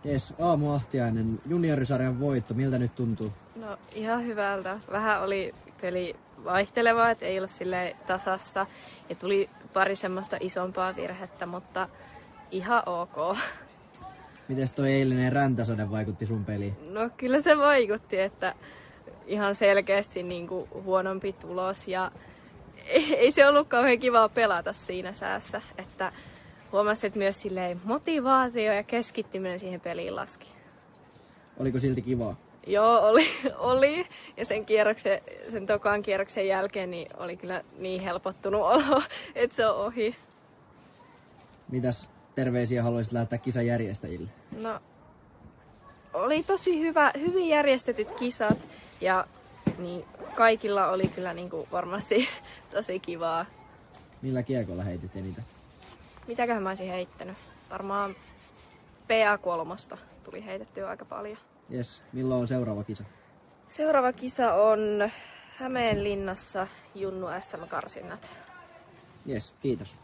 Jes, Aamu Ahtiainen, juniorisarjan voitto, miltä nyt tuntuu? No ihan hyvältä. Vähän oli peli vaihtelevaa, että ei ollut silleen tasassa. Ja tuli pari semmoista isompaa virhettä, mutta ihan ok. Mites toi eilinen räntäsade vaikutti sun peliin? No kyllä se vaikutti, että ihan selkeästi niin kuin huonompi tulos. Ja ei se ollut kauhean kivaa pelata siinä säässä. Että huomasin, että myös silleen motivaatio ja keskittyminen siihen peliin laski. Oliko silti kivaa? Joo, oli. Ja sen tokan kierroksen jälkeen niin oli kyllä niin helpottunut olo, että se on ohi. Mitäs terveisiä haluaisit lähettää kisan järjestäjille? No, oli tosi hyvin järjestetyt kisat ja niin kaikilla oli kyllä niin kuin varmasti tosi kivaa. Millä kiekolla heitit eniten? Mitäköhän mä olisin heittänyt? Varmaan PA3 tuli heitettyä aika paljon. Jes, milloin on seuraava kisa? Seuraava kisa on Hämeenlinnassa Junnu SM-karsinnat. Jes, kiitos.